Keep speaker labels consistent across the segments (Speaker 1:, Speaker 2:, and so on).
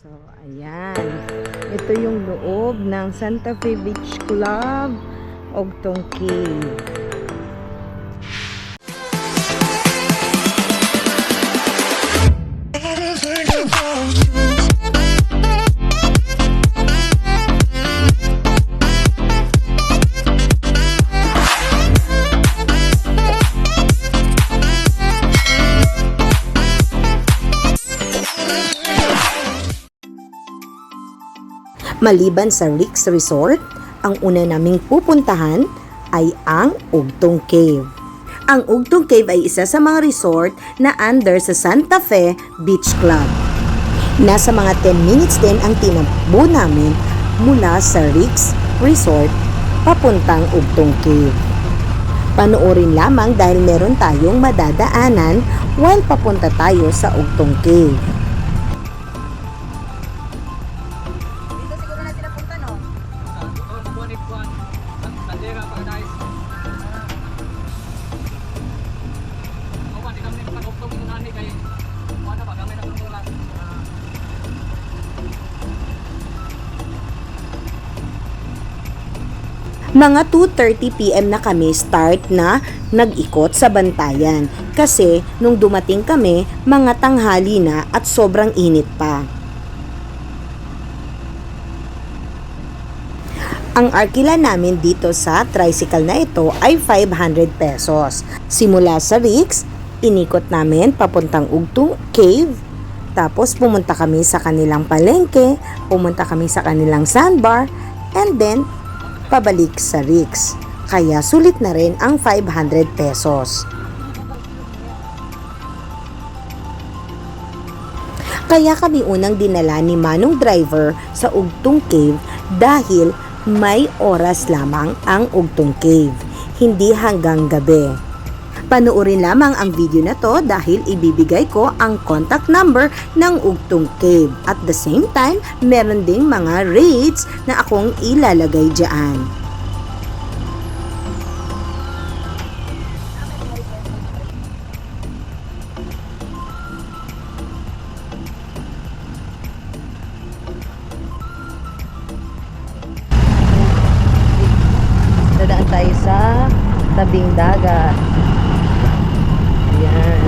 Speaker 1: So, ayan. Ito yung loob ng Santa Fe Beach Club, Ogtong Cave. Maliban sa Rick's Resort, ang una naming pupuntahan ay ang Ogtong Cave. Ang Ogtong Cave ay isa sa mga resort na under sa Santa Fe Beach Club. Nasa mga 10 minutes din ang tinakbo namin mula sa Rick's Resort papuntang Ogtong Cave. Panoorin lamang dahil meron tayong madadaanan while papunta tayo sa Ogtong Cave. Mga 2:30 PM na kami start na nag-ikot sa Bantayan kasi nung dumating kami mga tanghali na at sobrang init pa. Ang arkila namin dito sa tricycle na ito ay 500 pesos. Simula sa Rick's, inikot namin papuntang Ogtong Cave, tapos pumunta kami sa kanilang palengke, pumunta kami sa kanilang sandbar, and then pabalik sa Rick's. Kaya sulit na rin ang 500 pesos. Kaya kami unang dinala ni Manong Driver sa Ogtong Cave dahil may oras lamang ang Ogtong Cave, hindi hanggang gabi. Panoorin lamang ang video na to dahil ibibigay ko ang contact number ng Ogtong Cave. At the same time, meron ding mga rates na akong ilalagay dyan. Dadaan tayo sa tabing dagat. Ayan.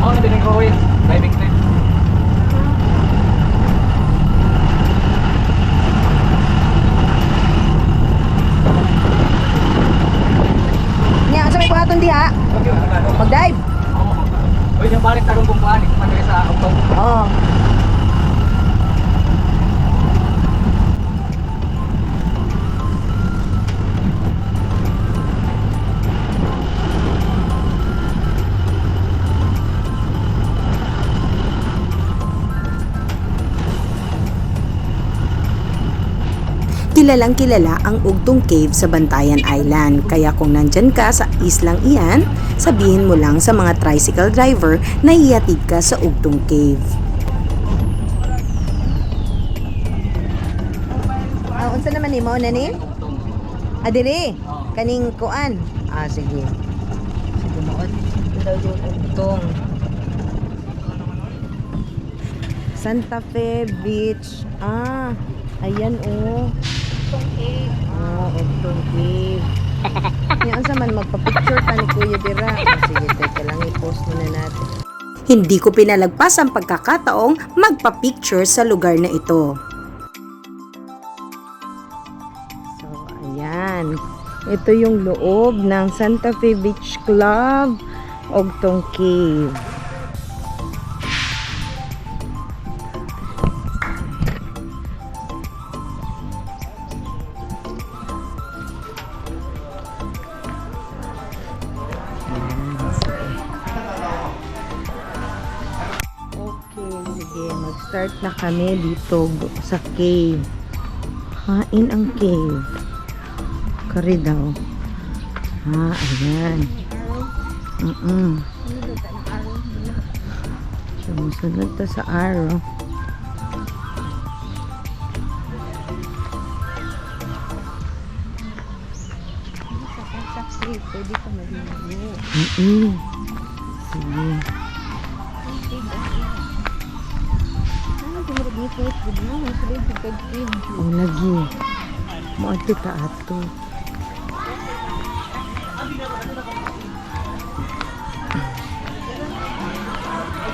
Speaker 2: Oh, nandun ko eh. Diving time.
Speaker 1: Nya, asa may buhaton diha? Mag-dive.
Speaker 2: Uy, yung balik tarong kumpuan. Ito pa sa Ogtong.
Speaker 1: Oo. Kilalang kilala ang Ogtong Cave sa Bantayan Island, kaya kung nandyan ka sa islang iyan, sabihin mo lang sa mga tricycle driver na ihatid ka sa Ogtong Cave. Unsa naman ni mao na ni? Adiri, kaning kuan. Sige. Sige mo daw yung Ogtong. Santa Fe Beach. Ayan oh. Ogtong Cave. Ogtong Cave. Yan sa man magpa-picture pa ni Kuya Dira. Sige, teka lang i-post muna natin. Hindi ko pinalagpas ang pagkakataong magpa-picture sa lugar na ito. So, ayan. Ito yung loob ng Santa Fe Beach Club, Ogtong Cave. Mag-start na kami dito sa cave. Kain ang cave. Kari daw. Ayan. Sumusunod to sa arrow.
Speaker 3: safe. Pwede ka maligo.
Speaker 1: Mm-mm. Sige.
Speaker 3: Ano, tumurag ni Kate. Good na. May sulit sa Kate.
Speaker 1: Ang lagi. Maadto ta ato.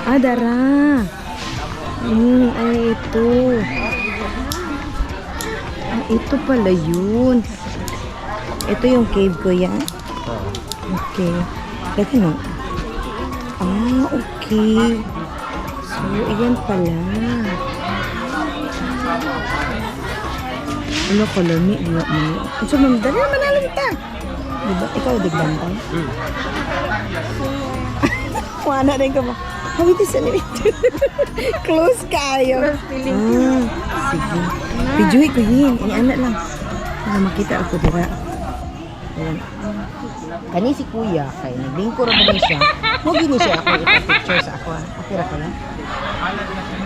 Speaker 1: Ah, dara. Ay ito. Ah, ito pala yun. Ito yung cave ko yan. Okay. Lagi no. Ah, okay. So, iyan pala. Ano ko lami? Ano mo? So, dali naman alam ta. Diba? Ikaw, digbantay? Kuha rin ka ba? Hawit isa ni Close kayo. Sige. Pijuhi ko yun. Iana lang. Para makita ako dira. Ayan. Kani si kuya, kay naglingko ra ba siya? Mo gini siya ako ipa-picture sa ako. Okay ra kaya?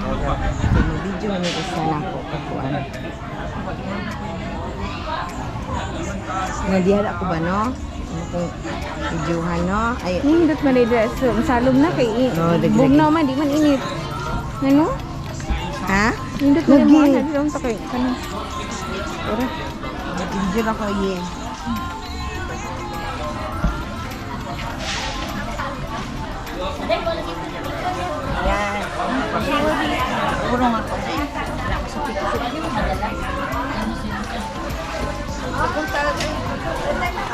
Speaker 1: So, video na isa na ako kakuan. Nandiyan ako ba, no? Kung videohan, no? Ay,
Speaker 3: Nindot man ay dress. So, masalom na kay
Speaker 1: dagdag.
Speaker 3: bugnaw man, di man init. Ano?
Speaker 1: ha?
Speaker 3: Nindot man
Speaker 1: Lagi.
Speaker 3: mo. Sabi lang ta kay kanang.
Speaker 1: Ora. Video na ko yun. Yan. Puro nga ko na.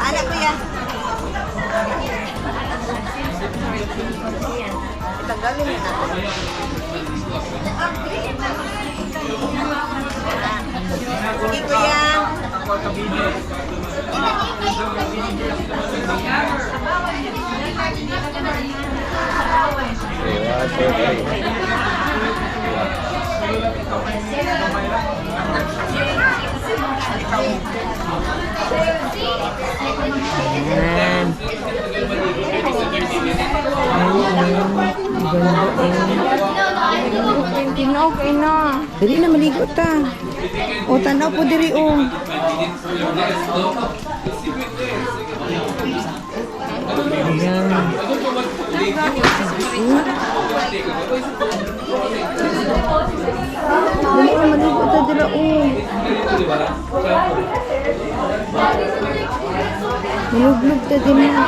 Speaker 1: Anak ko yan. Itanggalin mo na. Sige kuya. Ayan.
Speaker 3: Tinog ay na.
Speaker 1: Dili na maligo ta. O tanaw po diri o. Ayan. Dili na maligo ta dira o. Maluglog ta din na.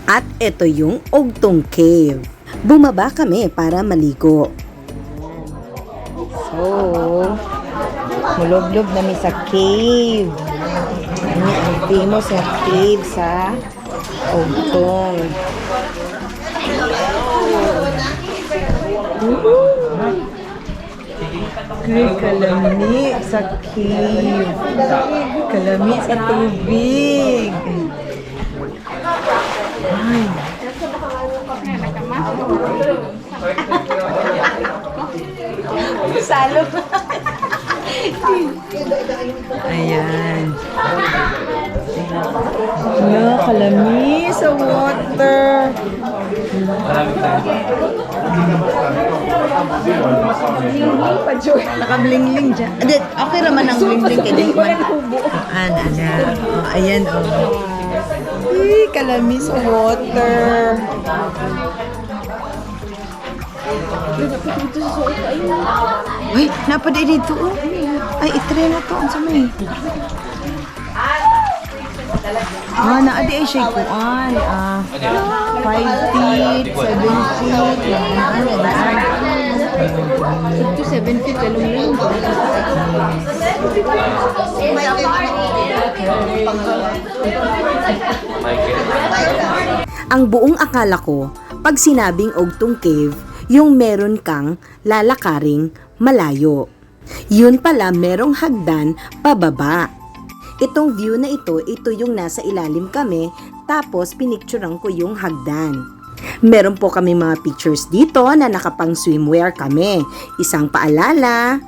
Speaker 1: At ito yung Ugtong Cave. Bumaba kami para maligo. So, mulog-log namin sa cave. Ano ang famous na cave sa Ugtong. Kalami sa cave. Kalami sa tubig. Ay. Salo. Ayan. Wala, kalami sa water. Nakablingling dyan. Okay naman ang blingling kay di man. Ayan, Ay, kalami sa water. Uy, napaday dito oh. Ay, itre na to. Ang samay. Naadi ay siya kuan. 5 feet, 7 feet.
Speaker 3: Ito 7 feet lalong lang.
Speaker 1: Ang buong akala ko, pag sinabing Ugtong Cave, yung meron kang lalakaring malayo. Yun pala merong hagdan pababa. Itong view na ito yung nasa ilalim kami, tapos pinicturean ko yung hagdan. Meron po kami mga pictures dito na nakapang swimwear kami. Isang paalala,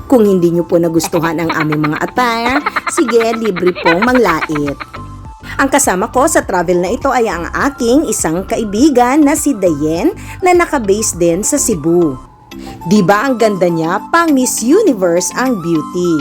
Speaker 1: kung hindi nyo po nagustuhan ang aming mga attire, sige, libre pong manglait. Ang kasama ko sa travel na ito ay ang aking isang kaibigan na si Dayen na nakabase din sa Cebu. Diba ang ganda niya, pang Miss Universe ang beauty.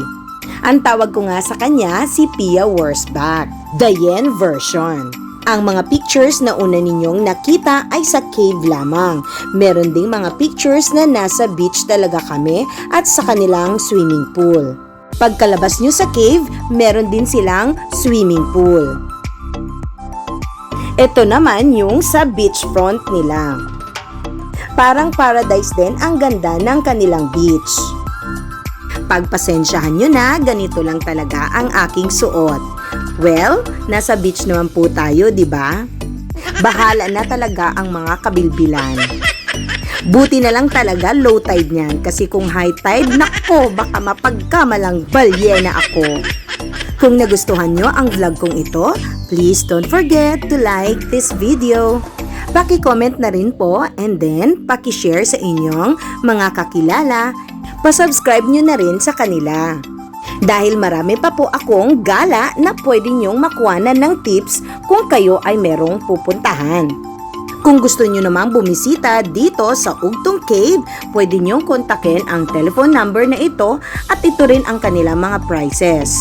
Speaker 1: Ang tawag ko nga sa kanya si Pia Wurzbach, Dayen version. Ang mga pictures na una ninyong nakita ay sa cave lamang. Meron ding mga pictures na nasa beach talaga kami at sa kanilang swimming pool. Pagkalabas nyo sa cave, meron din silang swimming pool. Ito naman yung sa beachfront nila. Parang paradise din ang ganda ng kanilang beach. Pagpasensyahan nyo na, ganito lang talaga ang aking suot. Well, nasa beach naman po tayo, di ba? Bahala na talaga ang mga kabilbilan. Buti na lang talaga low tide niyan kasi kung high tide, nako, baka mapagkamalang balyena ako. Kung nagustuhan nyo ang vlog kong ito, please don't forget to like this video. Paki-comment na rin po and then paki-share sa inyong mga kakilala. Pa-subscribe nyo na rin sa kanila. Dahil marami pa po akong gala na pwede nyong makuhanan ng tips kung kayo ay merong pupuntahan. Kung gusto nyo namang bumisita dito sa Ugtong Cave, pwede nyong kontakin ang telephone number na ito at ito rin ang kanilang mga prices.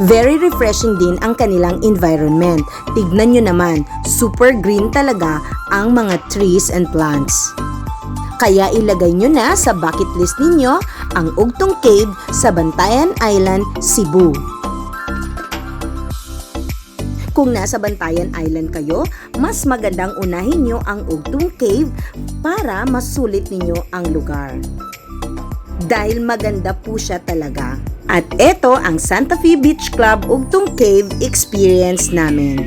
Speaker 1: Very refreshing din ang kanilang environment. Tignan nyo naman, super green talaga ang mga trees and plants. Kaya ilagay nyo na sa bucket list ninyo ang Ugtong Cave sa Bantayan Island, Cebu. Kung nasa Bantayan Island kayo, mas magandang unahin nyo ang Ugtong Cave para masulit ninyo ang lugar. Dahil maganda po siya talaga. At ito ang Santa Fe Beach Club Ugtong Cave experience namin.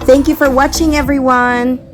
Speaker 1: Thank you for watching, everyone!